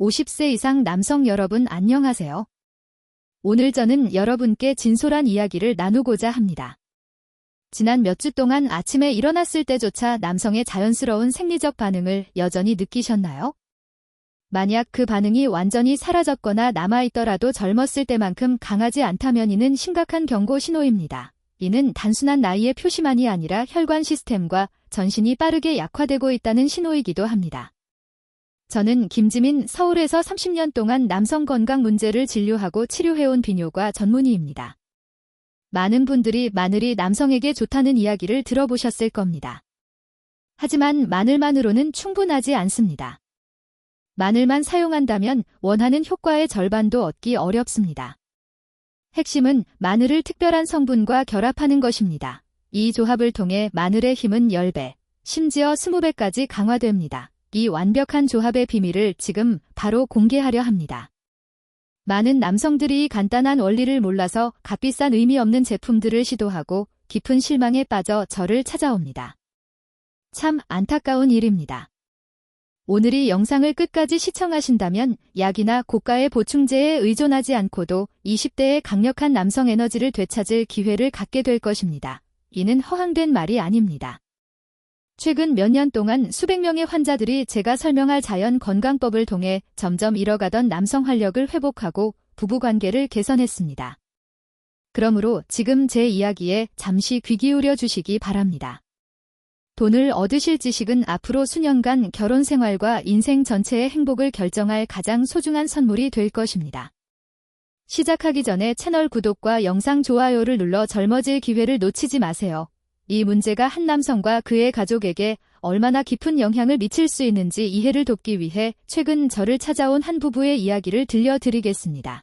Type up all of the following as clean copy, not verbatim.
50세 이상 남성 여러분 안녕하세요. 오늘 저는 여러분께 진솔한 이야기를 나누고자 합니다. 지난 몇 주 동안 아침에 일어났을 때조차 남성의 자연스러운 생리적 반응을 여전히 느끼셨나요? 만약 그 반응이 완전히 사라졌거나 남아있더라도 젊었을 때만큼 강하지 않다면 이는 심각한 경고 신호입니다. 이는 단순한 나이의 표시만이 아니라 혈관 시스템과 전신이 빠르게 약화되고 있다는 신호이기도 합니다. 저는 김지민, 서울에서 30년 동안 남성 건강 문제를 진료하고 치료해온 비뇨가 전문의입니다. 많은 분들이 마늘이 남성에게 좋다는 이야기를 들어보셨을 겁니다. 하지만 마늘만으로는 충분하지 않습니다. 마늘만 사용한다면 원하는 효과의 절반도 얻기 어렵습니다. 핵심은 마늘을 특별한 성분과 결합하는 것입니다. 이 조합을 통해 마늘의 힘은 10배, 심지어 20배까지 강화됩니다. 이 완벽한 조합의 비밀을 지금 바로 공개하려 합니다. 많은 남성들이 이 간단한 원리를 몰라서 값비싼 의미 없는 제품들을 시도하고 깊은 실망에 빠져 저를 찾아옵니다. 참 안타까운 일입니다. 오늘 이 영상을 끝까지 시청하신다면 약이나 고가의 보충제에 의존하지 않고도 20대의 강력한 남성 에너지를 되찾을 기회를 갖게 될 것입니다. 이는 허황된 말이 아닙니다. 최근 몇 년 동안 수백 명의 환자들이 제가 설명할 자연 건강법을 통해 점점 잃어가던 남성 활력을 회복하고 부부관계를 개선했습니다. 그러므로 지금 제 이야기에 잠시 귀 기울여 주시기 바랍니다. 돈을 얻으실 지식은 앞으로 수년간 결혼 생활과 인생 전체의 행복을 결정할 가장 소중한 선물이 될 것입니다. 시작하기 전에 채널 구독과 영상 좋아요를 눌러 젊어질 기회를 놓치지 마세요. 이 문제가 한 남성과 그의 가족에게 얼마나 깊은 영향을 미칠 수 있는지 이해를 돕기 위해 최근 저를 찾아온 한 부부의 이야기를 들려드리겠습니다.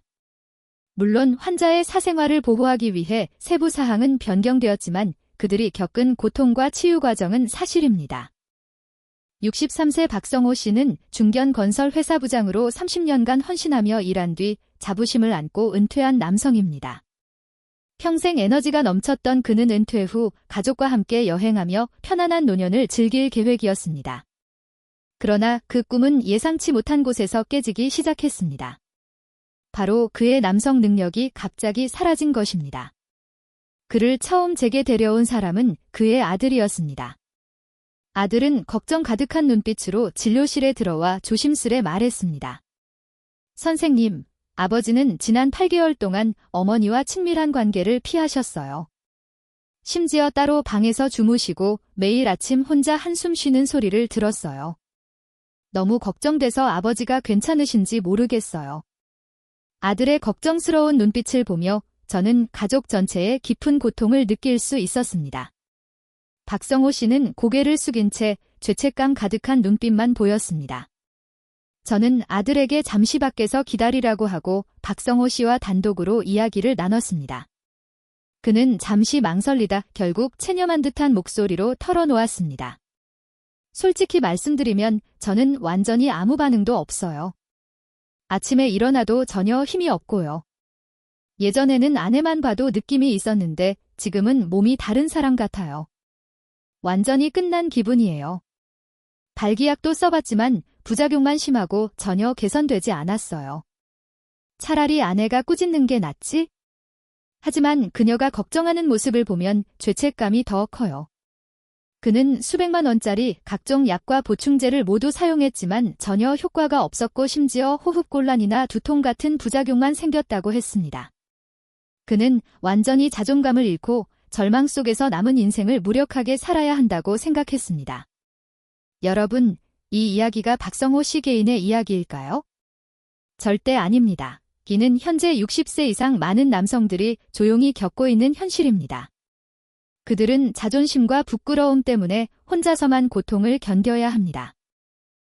물론 환자의 사생활을 보호하기 위해 세부 사항은 변경되었지만 그들이 겪은 고통과 치유 과정은 사실입니다. 63세 박성호 씨는 중견건설 회사 부장으로 30년간 헌신하며 일한 뒤 자부심을 안고 은퇴한 남성입니다. 평생 에너지가 넘쳤던 그는 은퇴 후 가족과 함께 여행하며 편안한 노년을 즐길 계획이었습니다. 그러나 그 꿈은 예상치 못한 곳에서 깨지기 시작했습니다. 바로 그의 남성 능력이 갑자기 사라진 것입니다. 그를 처음 제게 데려온 사람은 그의 아들이었습니다. 아들은 걱정 가득한 눈빛으로 진료실에 들어와 조심스레 말했습니다. 선생님, 아버지는 지난 8개월 동안 어머니와 친밀한 관계를 피하셨어요. 심지어 따로 방에서 주무시고 매일 아침 혼자 한숨 쉬는 소리를 들었어요. 너무 걱정돼서 아버지가 괜찮으신지 모르겠어요. 아들의 걱정스러운 눈빛을 보며 저는 가족 전체의 깊은 고통을 느낄 수 있었습니다. 박성호 씨는 고개를 숙인 채 죄책감 가득한 눈빛만 보였습니다. 저는 아들에게 잠시 밖에서 기다리라고 하고 박성호 씨와 단독으로 이야기를 나눴습니다. 그는 잠시 망설이다 결국 체념한 듯한 목소리로 털어놓았습니다. 솔직히 말씀드리면 저는 완전히 아무 반응도 없어요. 아침에 일어나도 전혀 힘이 없고요. 예전에는 아내만 봐도 느낌이 있었는데 지금은 몸이 다른 사람 같아요. 완전히 끝난 기분이에요. 발기약도 써봤지만 부작용만 심하고 전혀 개선되지 않았어요. 차라리 아내가 꾸짖는 게 낫지? 하지만 그녀가 걱정하는 모습을 보면 죄책감이 더 커요. 그는 수백만 원짜리 각종 약과 보충제를 모두 사용했지만 전혀 효과가 없었고 심지어 호흡곤란이나 두통 같은 부작용만 생겼다고 했습니다. 그는 완전히 자존감을 잃고 절망 속에서 남은 인생을 무력하게 살아야 한다고 생각했습니다. 여러분, 이 이야기가 박성호 씨 개인의 이야기일까요? 절대 아닙니다. 이는 현재 60세 이상 많은 남성들이 조용히 겪고 있는 현실입니다. 그들은 자존심과 부끄러움 때문에 혼자서만 고통을 견뎌야 합니다.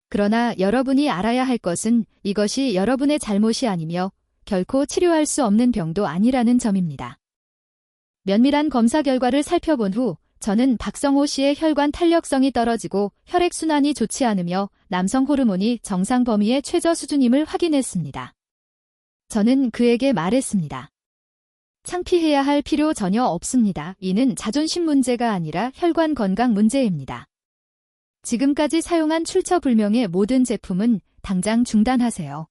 그러나 여러분이 알아야 할 것은 이것이 여러분의 잘못이 아니며 결코 치료할 수 없는 병도 아니라는 점입니다. 면밀한 검사 결과를 살펴본 후 저는 박성호 씨의 혈관 탄력성이 떨어지고 혈액순환이 좋지 않으며 남성 호르몬이 정상 범위의 최저 수준임을 확인했습니다. 저는 그에게 말했습니다. 창피해야 할 필요 전혀 없습니다. 이는 자존심 문제가 아니라 혈관 건강 문제입니다. 지금까지 사용한 출처불명의 모든 제품은 당장 중단하세요.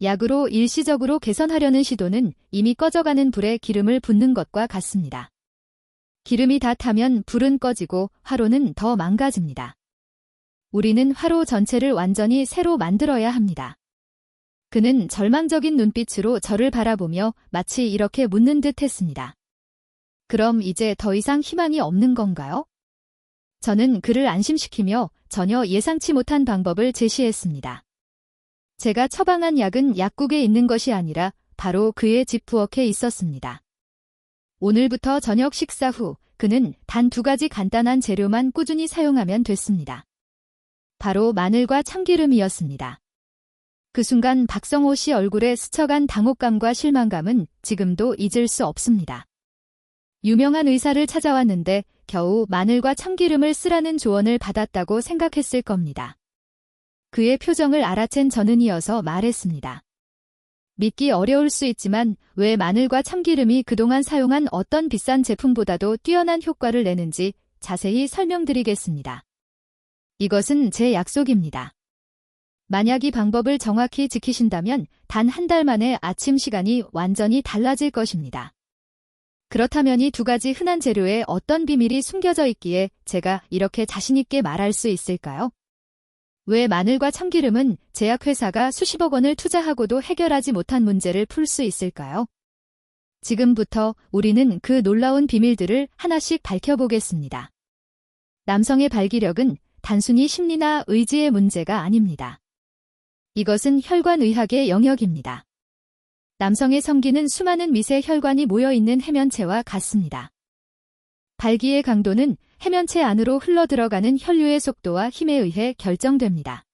약으로 일시적으로 개선하려는 시도는 이미 꺼져가는 불에 기름을 붓는 것과 같습니다. 기름이 다 타면 불은 꺼지고 화로는 더 망가집니다. 우리는 화로 전체를 완전히 새로 만들어야 합니다. 그는 절망적인 눈빛으로 저를 바라보며 마치 이렇게 묻는 듯 했습니다. 그럼 이제 더 이상 희망이 없는 건가요? 저는 그를 안심시키며 전혀 예상치 못한 방법을 제시했습니다. 제가 처방한 약은 약국에 있는 것이 아니라 바로 그의 집 부엌에 있었습니다. 오늘부터 저녁 식사 후 그는 단 2가지 간단한 재료만 꾸준히 사용하면 됐습니다. 바로 마늘과 참기름이었습니다. 그 순간 박성호 씨 얼굴에 스쳐간 당혹감과 실망감은 지금도 잊을 수 없습니다. 유명한 의사를 찾아왔는데 겨우 마늘과 참기름을 쓰라는 조언을 받았다고 생각했을 겁니다. 그의 표정을 알아챈 저는 이어서 말했습니다. 믿기 어려울 수 있지만 왜 마늘과 참기름이 그동안 사용한 어떤 비싼 제품보다도 뛰어난 효과를 내는지 자세히 설명드리겠습니다. 이것은 제 약속입니다. 만약 이 방법을 정확히 지키신다면 단 1달 만에 아침 시간이 완전히 달라질 것입니다. 그렇다면 이 2가지 흔한 재료에 어떤 비밀이 숨겨져 있기에 제가 이렇게 자신있게 말할 수 있을까요? 왜 마늘과 참기름은 제약회사가 수십억 원을 투자하고도 해결하지 못한 문제를 풀 수 있을까요? 지금부터 우리는 그 놀라운 비밀들을 하나씩 밝혀보겠습니다. 남성의 발기력은 단순히 심리나 의지의 문제가 아닙니다. 이것은 혈관의학의 영역입니다. 남성의 성기는 수많은 미세 혈관이 모여있는 해면체와 같습니다. 발기의 강도는 해면체 안으로 흘러들어가는 혈류의 속도와 힘에 의해 결정됩니다.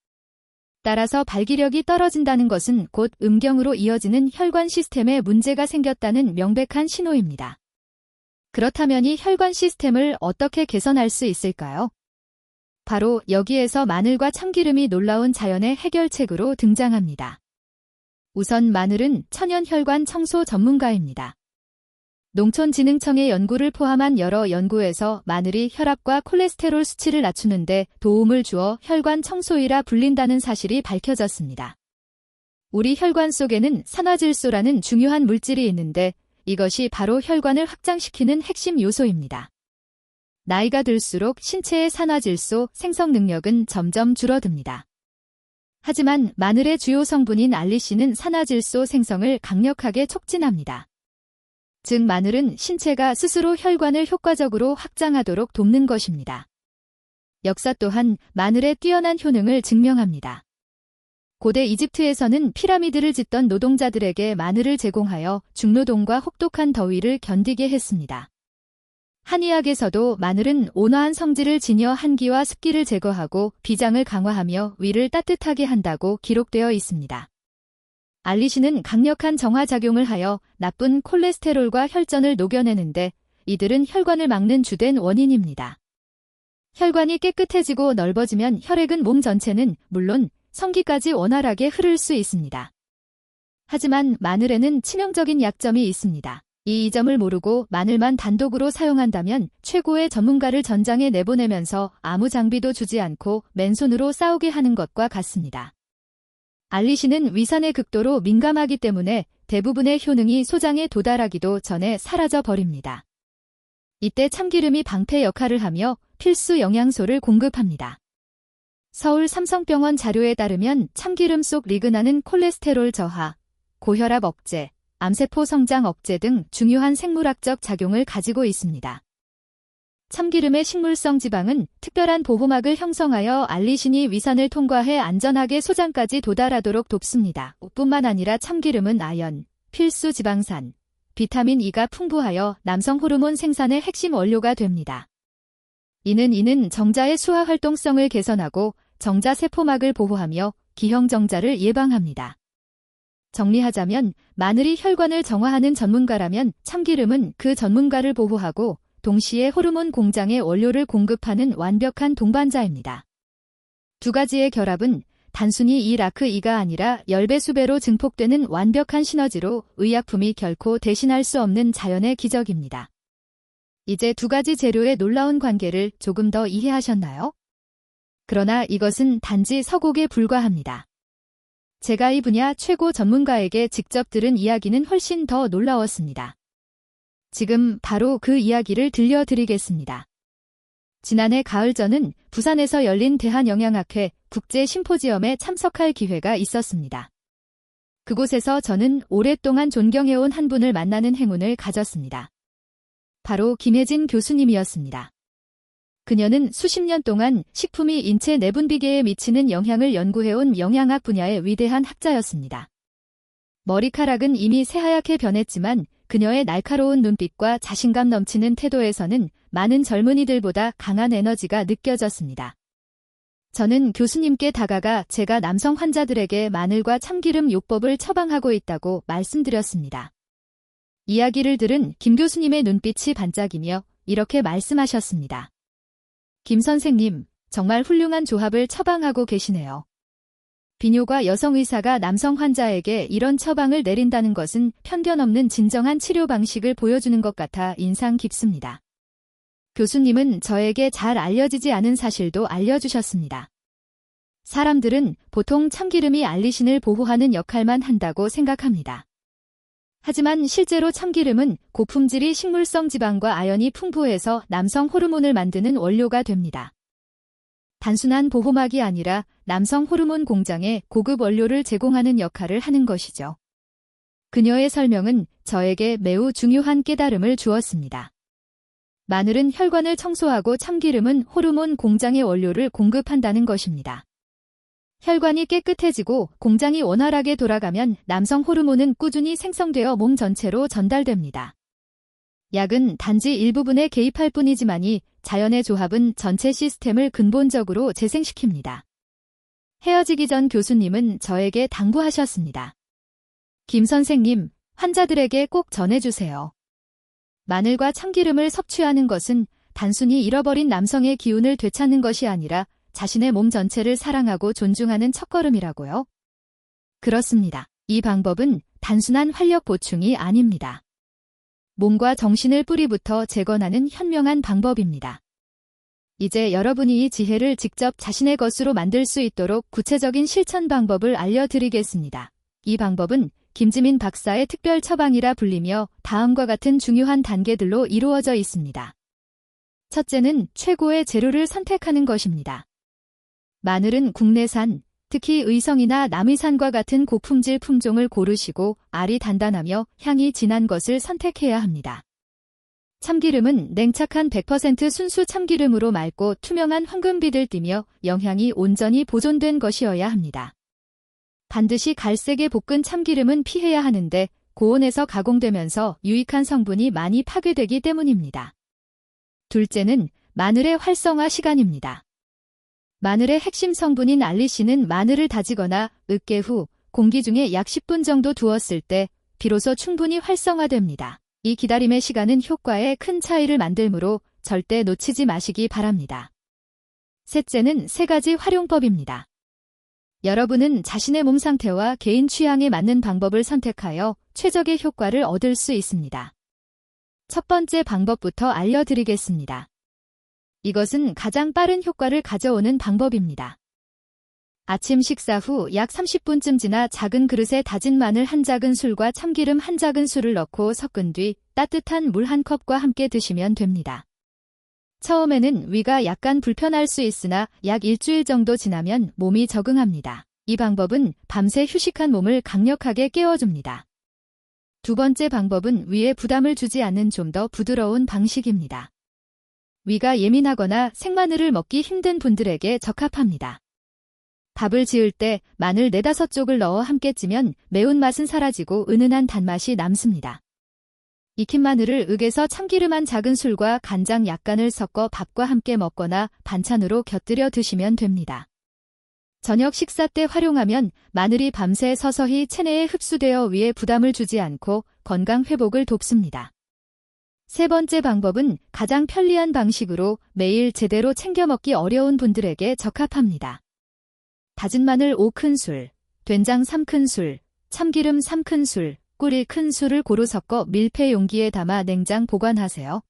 따라서 발기력이 떨어진다는 것은 곧 음경으로 이어지는 혈관 시스템에 문제가 생겼다는 명백한 신호입니다. 그렇다면 이 혈관 시스템을 어떻게 개선할 수 있을까요? 바로 여기에서 마늘과 참기름이 놀라운 자연의 해결책으로 등장합니다. 우선 마늘은 천연혈관 청소 전문가입니다. 농촌진흥청의 연구를 포함한 여러 연구에서 마늘이 혈압과 콜레스테롤 수치를 낮추는 데 도움을 주어 혈관 청소이라 불린다는 사실이 밝혀졌습니다. 우리 혈관 속에는 산화질소라는 중요한 물질이 있는데 이것이 바로 혈관을 확장시키는 핵심 요소입니다. 나이가 들수록 신체의 산화질소 생성 능력은 점점 줄어듭니다. 하지만 마늘의 주요 성분인 알리신은 산화질소 생성을 강력하게 촉진합니다. 즉 마늘은 신체가 스스로 혈관을 효과적으로 확장하도록 돕는 것입니다. 역사 또한 마늘의 뛰어난 효능을 증명합니다. 고대 이집트에서는 피라미드를 짓던 노동자들에게 마늘을 제공하여 중노동과 혹독한 더위를 견디게 했습니다. 한의학에서도 마늘은 온화한 성질을 지녀 한기와 습기를 제거하고 비장을 강화하며 위를 따뜻하게 한다고 기록되어 있습니다. 알리신은 강력한 정화작용을 하여 나쁜 콜레스테롤과 혈전을 녹여내는데 이들은 혈관을 막는 주된 원인입니다. 혈관이 깨끗해지고 넓어지면 혈액은 몸 전체는 물론 성기까지 원활하게 흐를 수 있습니다. 하지만 마늘에는 치명적인 약점이 있습니다. 이 점을 모르고 마늘만 단독으로 사용한다면 최고의 전문가를 전장에 내보내면서 아무 장비도 주지 않고 맨손으로 싸우게 하는 것과 같습니다. 알리신은 위산에 극도로 민감하기 때문에 대부분의 효능이 소장에 도달하기도 전에 사라져 버립니다. 이때 참기름이 방패 역할을 하며 필수 영양소를 공급합니다. 서울 삼성병원 자료에 따르면 참기름 속 리그나는 콜레스테롤 저하, 고혈압 억제, 암세포 성장 억제 등 중요한 생물학적 작용을 가지고 있습니다. 참기름의 식물성 지방은 특별한 보호막을 형성하여 알리신이 위산을 통과해 안전하게 소장까지 도달하도록 돕습니다. 뿐만 아니라 참기름은 아연, 필수 지방산, 비타민 E가 풍부하여 남성 호르몬 생산의 핵심 원료가 됩니다. 이는 정자의 수화 활동성을 개선하고 정자 세포막을 보호하며 기형 정자를 예방합니다. 정리하자면 마늘이 혈관을 정화하는 전문가라면 참기름은 그 전문가를 보호하고 동시에 호르몬 공장의 원료를 공급하는 완벽한 동반자입니다. 2가지의 결합은 단순히 이 라크이가 아니라 열배수배로 증폭되는 완벽한 시너지로 의약품이 결코 대신할 수 없는 자연의 기적입니다. 이제 2가지 재료의 놀라운 관계를 조금 더 이해하셨나요? 그러나 이것은 단지 서곡에 불과합니다. 제가 이 분야 최고 전문가에게 직접 들은 이야기는 훨씬 더 놀라웠습니다. 지금 바로 그 이야기를 들려드리겠습니다. 지난해 가을 저는 부산에서 열린 대한영양학회 국제 심포지엄에 참석할 기회가 있었습니다. 그곳에서 저는 오랫동안 존경해온 한 분을 만나는 행운을 가졌습니다. 바로 김혜진 교수님이었습니다. 그녀는 수십 년 동안 식품이 인체 내분비계에 미치는 영향을 연구해온 영양학 분야의 위대한 학자였습니다. 머리카락은 이미 새하얗게 변했지만 그녀의 날카로운 눈빛과 자신감 넘치는 태도에서는 많은 젊은이들보다 강한 에너지가 느껴졌습니다. 저는 교수님께 다가가 제가 남성 환자들에게 마늘과 참기름 요법을 처방하고 있다고 말씀드렸습니다. 이야기를 들은 김 교수님의 눈빛이 반짝이며 이렇게 말씀하셨습니다. 김 선생님, 정말 훌륭한 조합을 처방하고 계시네요. 비뇨가 여성 의사가 남성 환자에게 이런 처방을 내린다는 것은 편견 없는 진정한 치료 방식을 보여주는 것 같아 인상 깊습니다. 교수님은 저에게 잘 알려지지 않은 사실도 알려주셨습니다. 사람들은 보통 참기름이 알리신을 보호하는 역할만 한다고 생각합니다. 하지만 실제로 참기름은 고품질이 식물성 지방과 아연이 풍부해서 남성 호르몬을 만드는 원료가 됩니다. 단순한 보호막이 아니라 남성 호르몬 공장에 고급 원료를 제공하는 역할을 하는 것이죠. 그녀의 설명은 저에게 매우 중요한 깨달음을 주었습니다. 마늘은 혈관을 청소하고 참기름은 호르몬 공장의 원료를 공급한다는 것입니다. 혈관이 깨끗해지고 공장이 원활하게 돌아가면 남성 호르몬은 꾸준히 생성되어 몸 전체로 전달됩니다. 약은 단지 일부분에 개입할 뿐이지만이 자연의 조합은 전체 시스템을 근본적으로 재생시킵니다. 헤어지기 전 교수님은 저에게 당부하셨습니다. 김 선생님, 환자들에게 꼭 전해주세요. 마늘과 참기름을 섭취하는 것은 단순히 잃어버린 남성의 기운을 되찾는 것이 아니라 자신의 몸 전체를 사랑하고 존중하는 첫걸음이라고요? 그렇습니다. 이 방법은 단순한 활력 보충이 아닙니다. 몸과 정신을 뿌리부터 재건하는 현명한 방법입니다. 이제 여러분이 이 지혜를 직접 자신의 것으로 만들 수 있도록 구체적인 실천 방법을 알려드리겠습니다. 이 방법은 김지민 박사의 특별 처방이라 불리며 다음과 같은 중요한 단계들로 이루어져 있습니다. 첫째는 최고의 재료를 선택하는 것입니다. 마늘은 국내산, 특히 의성이나 남의산과 같은 고품질 품종을 고르시고 알이 단단하며 향이 진한 것을 선택해야 합니다. 참기름은 냉착한 100% 순수 참기름으로 맑고 투명한 황금빛을 띠며 영향이 온전히 보존된 것이어야 합니다. 반드시 갈색에 볶은 참기름은 피해야 하는데 고온에서 가공되면서 유익한 성분이 많이 파괴되기 때문입니다. 둘째는 마늘의 활성화 시간입니다. 마늘의 핵심 성분인 알리신은 마늘을 다지거나 으깨 후 공기 중에 약 10분 정도 두었을 때 비로소 충분히 활성화됩니다. 이 기다림의 시간은 효과에 큰 차이를 만들므로 절대 놓치지 마시기 바랍니다. 셋째는 3가지 활용법입니다. 여러분은 자신의 몸 상태와 개인 취향에 맞는 방법을 선택하여 최적의 효과를 얻을 수 있습니다. 첫 번째 방법부터 알려드리겠습니다. 이것은 가장 빠른 효과를 가져오는 방법입니다. 아침 식사 후 약 30분쯤 지나 작은 그릇에 다진 마늘 1작은술과 참기름 1작은술을 넣고 섞은 뒤 따뜻한 물 1컵과 함께 드시면 됩니다. 처음에는 위가 약간 불편할 수 있으나 약 일주일 정도 지나면 몸이 적응합니다. 이 방법은 밤새 휴식한 몸을 강력하게 깨워줍니다. 두 번째 방법은 위에 부담을 주지 않는 좀 더 부드러운 방식입니다. 위가 예민하거나 생마늘을 먹기 힘든 분들에게 적합합니다. 밥을 지을 때 마늘 4-5쪽을 넣어 함께 찌면 매운맛은 사라지고 은은한 단맛이 남습니다. 익힌 마늘을 으개서 참기름 1작은술과 간장 약간을 섞어 밥과 함께 먹거나 반찬으로 곁들여 드시면 됩니다. 저녁 식사 때 활용하면 마늘이 밤새 서서히 체내에 흡수되어 위에 부담을 주지 않고 건강 회복을 돕습니다. 세 번째 방법은 가장 편리한 방식으로 매일 제대로 챙겨 먹기 어려운 분들에게 적합합니다. 다진 마늘 5큰술, 된장 3큰술, 참기름 3큰술, 꿀 1큰술을 고루 섞어 밀폐 용기에 담아 냉장 보관하세요.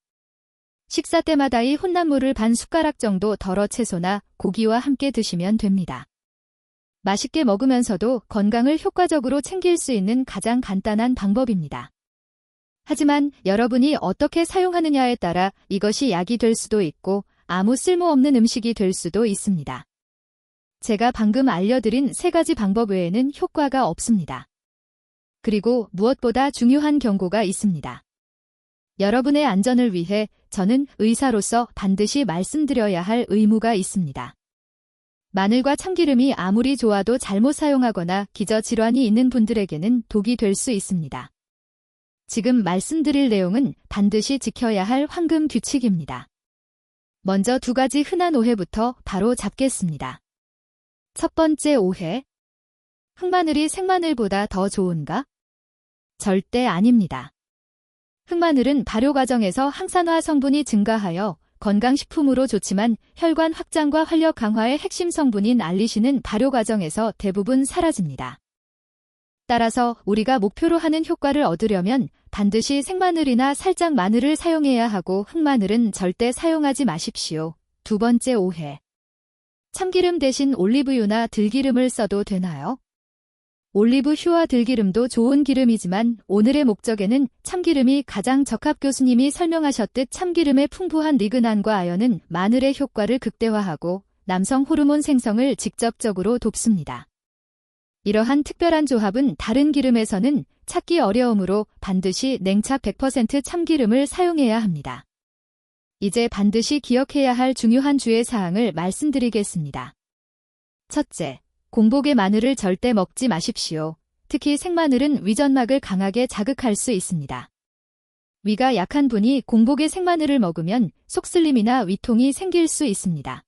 식사 때마다 이 혼합물을 반 숟가락 정도 덜어 채소나 고기와 함께 드시면 됩니다. 맛있게 먹으면서도 건강을 효과적으로 챙길 수 있는 가장 간단한 방법입니다. 하지만 여러분이 어떻게 사용하느냐에 따라 이것이 약이 될 수도 있고 아무 쓸모없는 음식이 될 수도 있습니다. 제가 방금 알려드린 3가지 방법 외에는 효과가 없습니다. 그리고 무엇보다 중요한 경고가 있습니다. 여러분의 안전을 위해 저는 의사로서 반드시 말씀드려야 할 의무가 있습니다. 마늘과 참기름이 아무리 좋아도 잘못 사용하거나 기저질환이 있는 분들에게는 독이 될 수 있습니다. 지금 말씀드릴 내용은 반드시 지켜야 할 황금 규칙입니다. 먼저 2가지 흔한 오해부터 바로 잡겠습니다. 첫 번째 오해. 흑마늘이 생마늘보다 더 좋은가? 절대 아닙니다. 흑마늘은 발효 과정에서 항산화 성분이 증가하여 건강식품으로 좋지만 혈관 확장과 활력 강화의 핵심 성분인 알리신은 발효 과정에서 대부분 사라집니다. 따라서 우리가 목표로 하는 효과를 얻으려면 반드시 생마늘이나 살짝 마늘을 사용해야 하고 흑마늘은 절대 사용하지 마십시오. 2번째 오해. 참기름 대신 올리브유나 들기름을 써도 되나요? 올리브유와 들기름도 좋은 기름이지만 오늘의 목적에는 참기름이 가장 적합. 교수님이 설명하셨듯 참기름의 풍부한 리그난과 아연은 마늘의 효과를 극대화하고 남성 호르몬 생성을 직접적으로 돕습니다. 이러한 특별한 조합은 다른 기름에서는 찾기 어려우므로 반드시 냉착 100% 참기름을 사용해야 합니다. 이제 반드시 기억해야 할 중요한 주의 사항을 말씀드리겠습니다. 첫째, 공복에 마늘을 절대 먹지 마십시오. 특히 생마늘은 위점막을 강하게 자극할 수 있습니다. 위가 약한 분이 공복에 생마늘을 먹으면 속쓰림이나 위통이 생길 수 있습니다.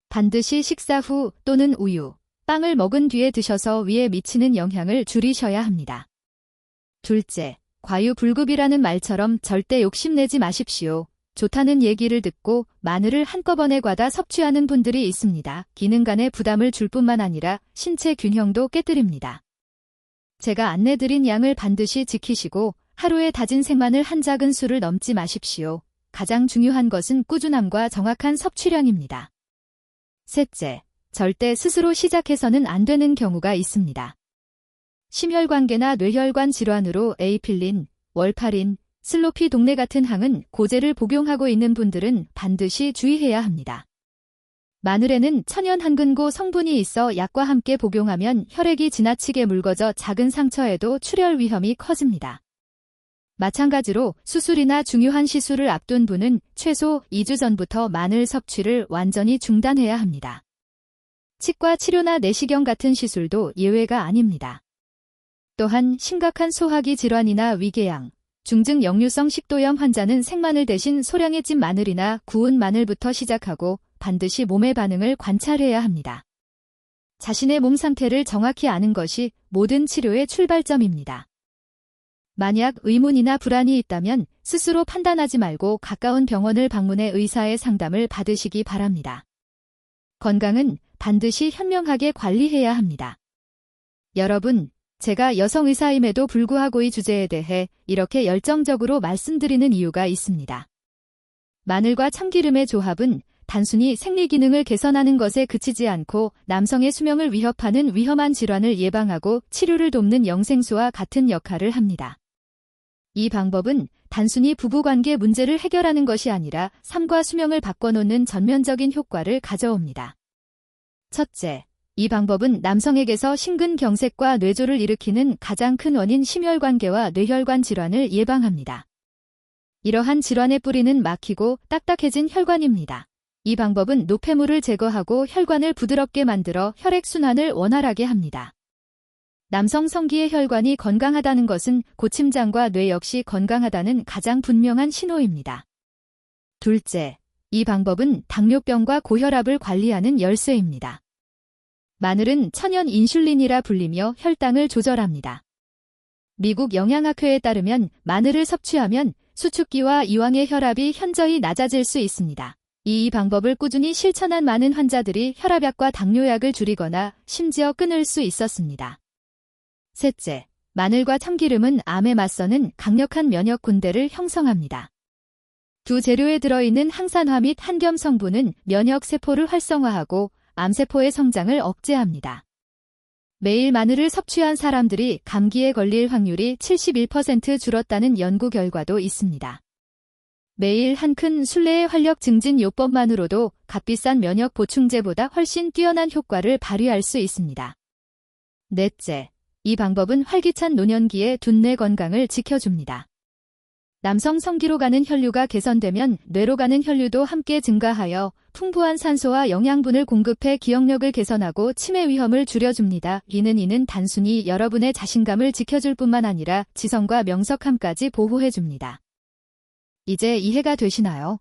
반드시 식사 후 또는 우유, 빵을 먹은 뒤에 드셔서 위에 미치는 영향을 줄이셔야 합니다. 둘째, 과유불급이라는 말처럼 절대 욕심내지 마십시오. 좋다는 얘기를 듣고 마늘을 한꺼번에 과다 섭취하는 분들이 있습니다. 기능 간에 부담을 줄 뿐만 아니라 신체 균형도 깨뜨립니다. 제가 안내드린 양을 반드시 지키시고 하루에 다진 생마늘 한 작은술을 넘지 마십시오. 가장 중요한 것은 꾸준함과 정확한 섭취량입니다. 셋째, 절대 스스로 시작해서는 안 되는 경우가 있습니다. 심혈관계나 뇌혈관 질환으로 에이필린, 월파린, 슬로피 동네 같은 항은 고제를 복용하고 있는 분들은 반드시 주의해야 합니다. 마늘에는 천연 항근고 성분이 있어 약과 함께 복용하면 혈액이 지나치게 묽어져 작은 상처에도 출혈 위험이 커집니다. 마찬가지로 수술이나 중요한 시술을 앞둔 분은 최소 2주 전부터 마늘 섭취를 완전히 중단해야 합니다. 치과 치료나 내시경 같은 시술도 예외가 아닙니다. 또한 심각한 소화기 질환이나 위궤양, 중증 역류성 식도염 환자는 생마늘 대신 소량의 찐 마늘이나 구운 마늘부터 시작하고 반드시 몸의 반응을 관찰해야 합니다. 자신의 몸 상태를 정확히 아는 것이 모든 치료의 출발점입니다. 만약 의문이나 불안이 있다면 스스로 판단하지 말고 가까운 병원을 방문해 의사의 상담을 받으시기 바랍니다. 건강은 반드시 현명하게 관리해야 합니다. 여러분, 제가 여성 의사임에도 불구하고 이 주제에 대해 이렇게 열정적으로 말씀드리는 이유가 있습니다. 마늘과 참기름의 조합은 단순히 생리 기능을 개선하는 것에 그치지 않고 남성의 수명을 위협하는 위험한 질환을 예방하고 치료를 돕는 영생수와 같은 역할을 합니다. 이 방법은 단순히 부부관계 문제를 해결하는 것이 아니라 삶과 수명을 바꿔놓는 전면적인 효과를 가져옵니다. 첫째, 이 방법은 남성에게서 심근경색과 뇌졸을 일으키는 가장 큰 원인 심혈관계와 뇌혈관 질환을 예방합니다. 이러한 질환의 뿌리는 막히고 딱딱해진 혈관입니다. 이 방법은 노폐물을 제거하고 혈관을 부드럽게 만들어 혈액순환을 원활하게 합니다. 남성 성기의 혈관이 건강하다는 것은 고침장과 뇌 역시 건강하다는 가장 분명한 신호입니다. 둘째, 이 방법은 당뇨병과 고혈압을 관리하는 열쇠입니다. 마늘은 천연 인슐린이라 불리며 혈당을 조절합니다. 미국 영양학회에 따르면 마늘을 섭취하면 수축기와 이왕의 혈압이 현저히 낮아질 수 있습니다. 이 방법을 꾸준히 실천한 많은 환자들이 혈압약과 당뇨약을 줄이거나 심지어 끊을 수 있었습니다. 셋째, 마늘과 참기름은 암에 맞서는 강력한 면역 군대를 형성합니다. 두 재료에 들어있는 항산화 및 한겸 성분은 면역 세포를 활성화하고 암세포의 성장을 억제합니다. 매일 마늘을 섭취한 사람들이 감기에 걸릴 확률이 71% 줄었다는 연구 결과도 있습니다. 매일 한 큰 술래의 활력 증진 요법만으로도 값비싼 면역 보충제보다 훨씬 뛰어난 효과를 발휘할 수 있습니다. 넷째, 이 방법은 활기찬 노년기에 두뇌 건강을 지켜줍니다. 남성 성기로 가는 혈류가 개선되면 뇌로 가는 혈류도 함께 증가하여 풍부한 산소와 영양분을 공급해 기억력을 개선하고 치매 위험을 줄여줍니다. 이는 단순히 여러분의 자신감을 지켜줄 뿐만 아니라 지성과 명석함까지 보호해줍니다. 이제 이해가 되시나요?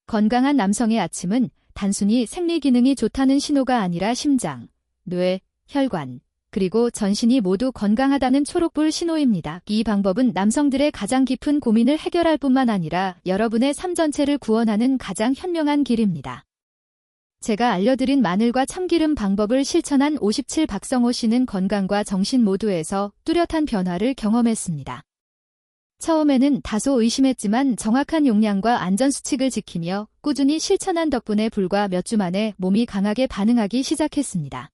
건강한 남성의 아침은 단순히 생리 기능이 좋다는 신호가 아니라 심장, 뇌, 혈관, 그리고 전신이 모두 건강하다는 초록불 신호입니다. 이 방법은 남성들의 가장 깊은 고민을 해결할 뿐만 아니라 여러분의 삶 전체를 구원하는 가장 현명한 길입니다. 제가 알려드린 마늘과 참기름 방법을 실천한 57 박성호 씨는 건강과 정신 모두에서 뚜렷한 변화를 경험했습니다. 처음에는 다소 의심했지만 정확한 용량과 안전수칙을 지키며 꾸준히 실천한 덕분에 불과 몇 주 만에 몸이 강하게 반응하기 시작했습니다.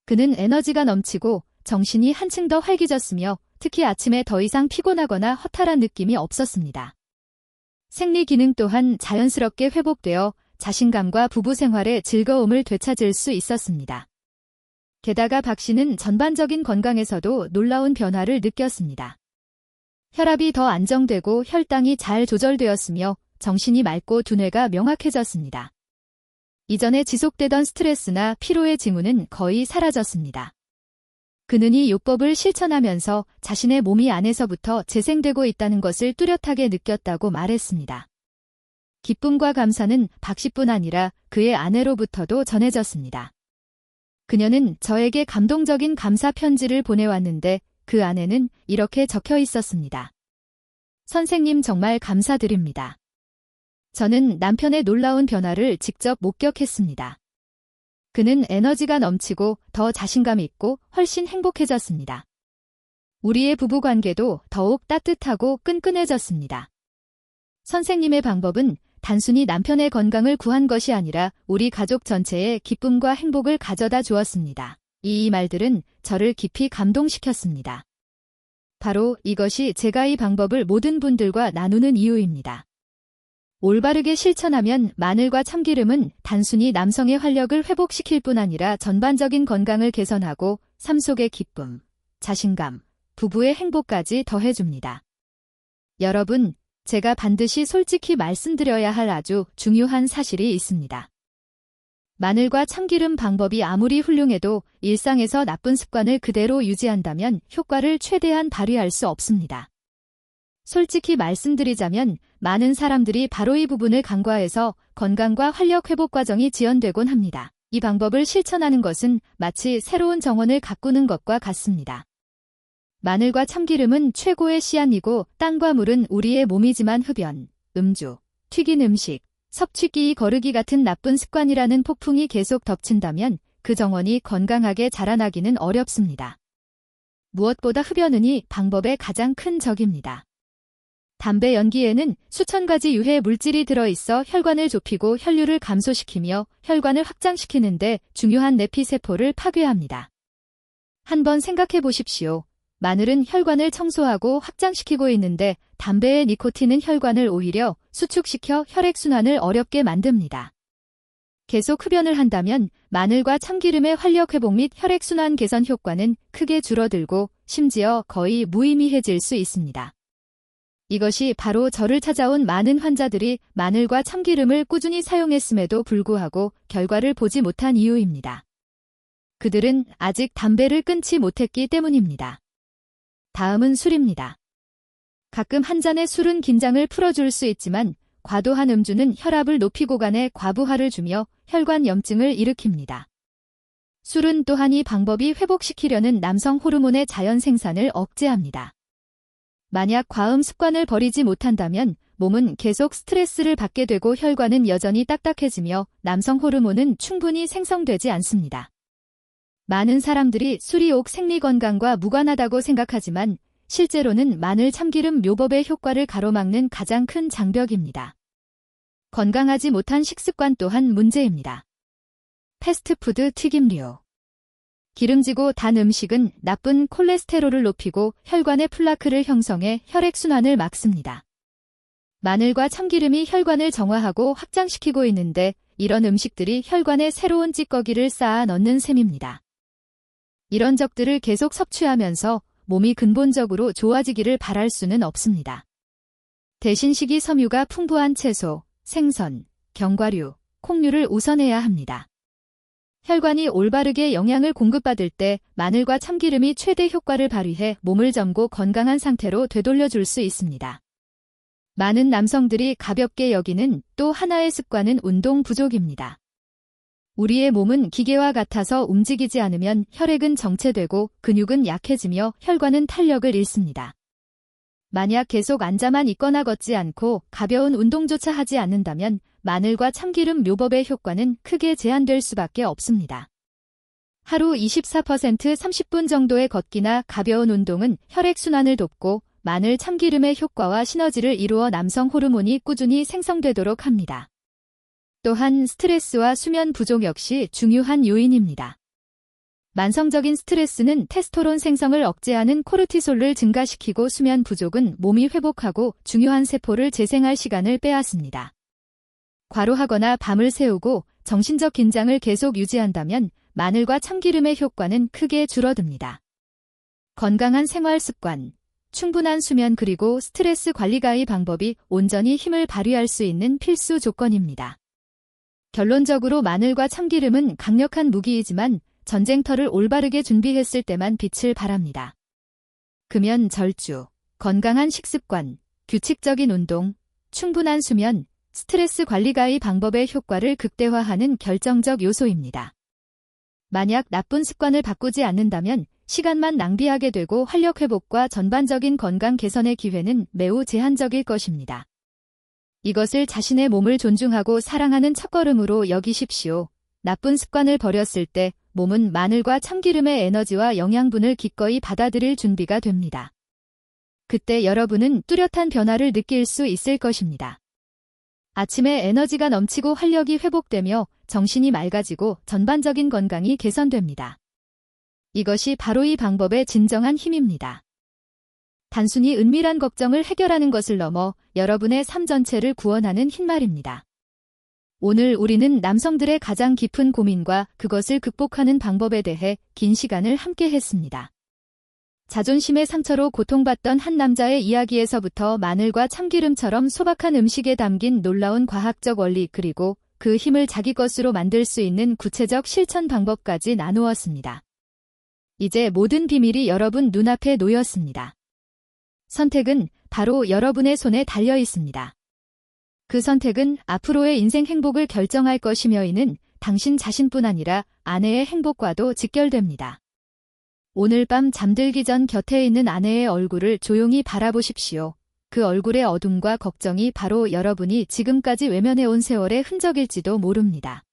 그는 에너지가 넘치고 정신이 한층 더 활기졌으며 특히 아침에 더 이상 피곤하거나 허탈한 느낌이 없었습니다. 생리 기능 또한 자연스럽게 회복되어 자신감과 부부 생활의 즐거움을 되찾을 수 있었습니다. 게다가 박 씨는 전반적인 건강에서도 놀라운 변화를 느꼈습니다. 혈압이 더 안정되고 혈당이 잘 조절되었으며 정신이 맑고 두뇌가 명확해졌습니다. 이전에 지속되던 스트레스나 피로의 징후는 거의 사라졌습니다. 그는 이 요법을 실천하면서 자신의 몸이 안에서부터 재생되고 있다는 것을 뚜렷하게 느꼈다고 말했습니다. 기쁨과 감사는 박 씨뿐 아니라 그의 아내로부터도 전해졌습니다. 그녀는 저에게 감동적인 감사 편지를 보내왔는데 그 안에는 이렇게 적혀 있었습니다. 선생님 정말 감사드립니다. 저는 남편의 놀라운 변화를 직접 목격했습니다. 그는 에너지가 넘치고 더 자신감 있고 훨씬 행복해졌습니다. 우리의 부부 관계도 더욱 따뜻하고 끈끈해졌습니다. 선생님의 방법은 단순히 남편의 건강을 구한 것이 아니라 우리 가족 전체에 기쁨과 행복을 가져다 주었습니다. 이 말들은 저를 깊이 감동시켰습니다. 바로 이것이 제가 이 방법을 모든 분들과 나누는 이유입니다. 올바르게 실천하면 마늘과 참기름은 단순히 남성의 활력을 회복시킬 뿐 아니라 전반적인 건강을 개선하고 삶 속의 기쁨, 자신감, 부부의 행복까지 더해줍니다. 여러분, 제가 반드시 솔직히 말씀드려야 할 아주 중요한 사실이 있습니다. 마늘과 참기름 방법이 아무리 훌륭해도 일상에서 나쁜 습관을 그대로 유지한다면 효과를 최대한 발휘할 수 없습니다. 솔직히 말씀드리자면 많은 사람들이 바로 이 부분을 간과해서 건강과 활력 회복 과정이 지연되곤 합니다. 이 방법을 실천하는 것은 마치 새로운 정원을 가꾸는 것과 같습니다. 마늘과 참기름은 최고의 씨앗이고 땅과 물은 우리의 몸이지만 흡연, 음주, 튀긴 음식, 섭취기 거르기 같은 나쁜 습관이라는 폭풍이 계속 덮친다면 그 정원이 건강하게 자라나기는 어렵습니다. 무엇보다 흡연은이 방법의 가장 큰 적입니다. 담배 연기에는 수천 가지 유해 물질이 들어있어 혈관을 좁히고 혈류를 감소시키며 혈관을 확장시키는데 중요한 내피세포를 파괴합니다. 한번 생각해 보십시오. 마늘은 혈관을 청소하고 확장시키고 있는데 담배의 니코틴은 혈관을 오히려 수축시켜 혈액순환을 어렵게 만듭니다. 계속 흡연을 한다면 마늘과 참기름의 활력 회복 및 혈액순환 개선 효과는 크게 줄어들고 심지어 거의 무의미해질 수 있습니다. 이것이 바로 저를 찾아온 많은 환자들이 마늘과 참기름을 꾸준히 사용했음에도 불구하고 결과를 보지 못한 이유입니다. 그들은 아직 담배를 끊지 못했기 때문입니다. 다음은 술입니다. 가끔 한 잔의 술은 긴장을 풀어줄 수 있지만 과도한 음주는 혈압을 높이고 간에 과부하를 주며 혈관 염증을 일으킵니다. 술은 또한 이 방법이 회복시키려는 남성 호르몬의 자연 생산을 억제합니다. 만약 과음 습관을 버리지 못한다면 몸은 계속 스트레스를 받게 되고 혈관은 여전히 딱딱해지며 남성 호르몬은 충분히 생성되지 않습니다. 많은 사람들이 술이 옥 생리 건강과 무관하다고 생각하지만 실제로는 마늘 참기름 묘법의 효과를 가로막는 가장 큰 장벽입니다. 건강하지 못한 식습관 또한 문제입니다. 패스트푸드 튀김류. 기름지고 단 음식은 나쁜 콜레스테롤을 높이고 혈관의 플라크를 형성해 혈액순환을 막습니다. 마늘과 참기름이 혈관을 정화하고 확장시키고 있는데 이런 음식들이 혈관에 새로운 찌꺼기를 쌓아 넣는 셈입니다. 이런 적들을 계속 섭취하면서 몸이 근본적으로 좋아지기를 바랄 수는 없습니다. 대신 식이섬유가 풍부한 채소, 생선, 견과류, 콩류를 우선해야 합니다. 혈관이 올바르게 영양을 공급받을 때 마늘과 참기름이 최대 효과를 발휘해 몸을 젊고 건강한 상태로 되돌려줄 수 있습니다. 많은 남성들이 가볍게 여기는 또 하나의 습관은 운동 부족입니다. 우리의 몸은 기계와 같아서 움직이지 않으면 혈액은 정체되고 근육은 약해지며 혈관은 탄력을 잃습니다. 만약 계속 앉아만 있거나 걷지 않고 가벼운 운동조차 하지 않는다면 마늘과 참기름 묘법의 효과는 크게 제한될 수밖에 없습니다. 하루 24% 30분 정도의 걷기나 가벼운 운동은 혈액순환을 돕고 마늘 참기름의 효과와 시너지를 이루어 남성 호르몬이 꾸준히 생성되도록 합니다. 또한 스트레스와 수면 부족 역시 중요한 요인입니다. 만성적인 스트레스는 테스토론 생성을 억제하는 코르티솔을 증가시키고 수면 부족은 몸이 회복하고 중요한 세포를 재생할 시간을 빼앗습니다. 과로하거나 밤을 새우고 정신적 긴장을 계속 유지한다면 마늘과 참기름의 효과는 크게 줄어듭니다. 건강한 생활 습관, 충분한 수면 그리고 스트레스 관리가의 방법이 온전히 힘을 발휘할 수 있는 필수 조건입니다. 결론적으로 마늘과 참기름은 강력한 무기이지만 전쟁터를 올바르게 준비했을 때만 빛을 발합니다. 금연 절주, 건강한 식습관, 규칙적인 운동, 충분한 수면, 스트레스 관리가의 방법의 효과를 극대화하는 결정적 요소입니다. 만약 나쁜 습관을 바꾸지 않는다면 시간만 낭비하게 되고 활력 회복과 전반적인 건강 개선의 기회는 매우 제한적일 것입니다. 이것을 자신의 몸을 존중하고 사랑하는 첫걸음으로 여기십시오. 나쁜 습관을 버렸을 때 몸은 마늘과 참기름의 에너지와 영양분을 기꺼이 받아들일 준비가 됩니다. 그때 여러분은 뚜렷한 변화를 느낄 수 있을 것입니다. 아침에 에너지가 넘치고 활력이 회복되며 정신이 맑아지고 전반적인 건강이 개선됩니다. 이것이 바로 이 방법의 진정한 힘입니다. 단순히 은밀한 걱정을 해결하는 것을 넘어 여러분의 삶 전체를 구원하는 흰말입니다. 오늘 우리는 남성들의 가장 깊은 고민과 그것을 극복하는 방법에 대해 긴 시간을 함께 했습니다. 자존심의 상처로 고통받던 한 남자의 이야기에서부터 마늘과 참기름처럼 소박한 음식에 담긴 놀라운 과학적 원리 그리고 그 힘을 자기 것으로 만들 수 있는 구체적 실천 방법까지 나누었습니다. 이제 모든 비밀이 여러분 눈앞에 놓였습니다. 선택은 바로 여러분의 손에 달려 있습니다. 그 선택은 앞으로의 인생 행복을 결정할 것이며 이는 당신 자신뿐 아니라 아내의 행복과도 직결됩니다. 오늘 밤 잠들기 전 곁에 있는 아내의 얼굴을 조용히 바라보십시오. 그 얼굴의 어둠과 걱정이 바로 여러분이 지금까지 외면해온 세월의 흔적일지도 모릅니다.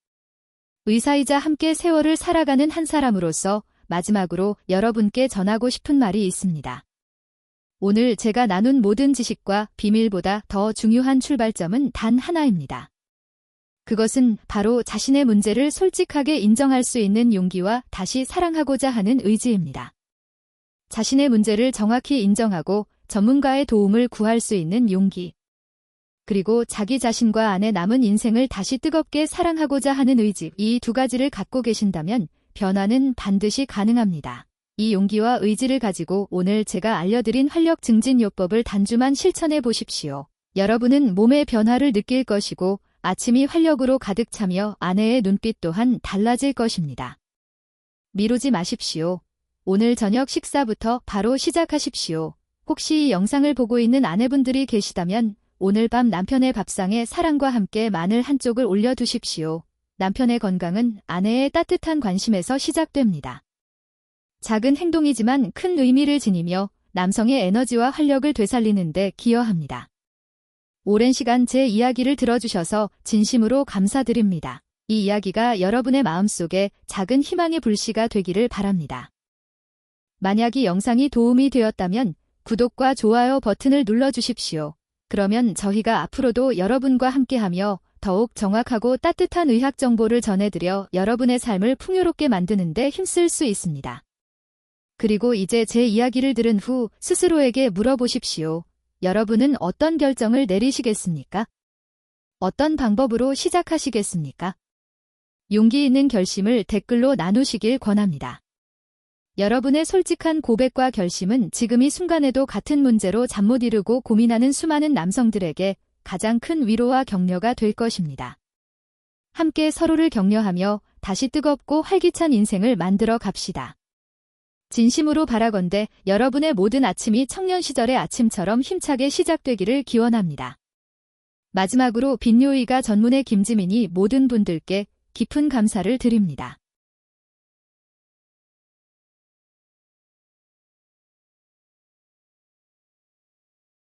의사이자 함께 세월을 살아가는 한 사람으로서 마지막으로 여러분께 전하고 싶은 말이 있습니다. 오늘 제가 나눈 모든 지식과 비밀보다 더 중요한 출발점은 단 하나입니다. 그것은 바로 자신의 문제를 솔직하게 인정할 수 있는 용기와 다시 사랑하고자 하는 의지입니다. 자신의 문제를 정확히 인정하고 전문가의 도움을 구할 수 있는 용기. 그리고 자기 자신과 안에 남은 인생을 다시 뜨겁게 사랑하고자 하는 의지. 이 두 가지를 갖고 계신다면 변화는 반드시 가능합니다. 이 용기와 의지를 가지고 오늘 제가 알려드린 활력 증진 요법을 단주만 실천해 보십시오. 여러분은 몸의 변화를 느낄 것이고 아침이 활력으로 가득 차며 아내의 눈빛 또한 달라질 것입니다. 미루지 마십시오. 오늘 저녁 식사부터 바로 시작하십시오. 혹시 이 영상을 보고 있는 아내분들이 계시다면 오늘 밤 남편의 밥상에 사랑과 함께 마늘 한 쪽을 올려두십시오. 남편의 건강은 아내의 따뜻한 관심에서 시작됩니다. 작은 행동이지만 큰 의미를 지니며 남성의 에너지와 활력을 되살리는 데 기여합니다. 오랜 시간 제 이야기를 들어주셔서 진심으로 감사드립니다. 이 이야기가 여러분의 마음속에 작은 희망의 불씨가 되기를 바랍니다. 만약 이 영상이 도움이 되었다면 구독과 좋아요 버튼을 눌러주십시오. 그러면 저희가 앞으로도 여러분과 함께하며 더욱 정확하고 따뜻한 의학 정보를 전해드려 여러분의 삶을 풍요롭게 만드는 데 힘쓸 수 있습니다. 그리고 이제 제 이야기를 들은 후 스스로에게 물어보십시오. 여러분은 어떤 결정을 내리시겠습니까? 어떤 방법으로 시작하시겠습니까? 용기 있는 결심을 댓글로 나누시길 권합니다. 여러분의 솔직한 고백과 결심은 지금 이 순간에도 같은 문제로 잠 못 이루고 고민하는 수많은 남성들에게 가장 큰 위로와 격려가 될 것입니다. 함께 서로를 격려하며 다시 뜨겁고 활기찬 인생을 만들어 갑시다. 진심으로 바라건대 여러분의 모든 아침이 청년 시절의 아침처럼 힘차게 시작되기를 기원합니다. 마지막으로 빈요이가 전문의 김지민이 모든 분들께 깊은 감사를 드립니다.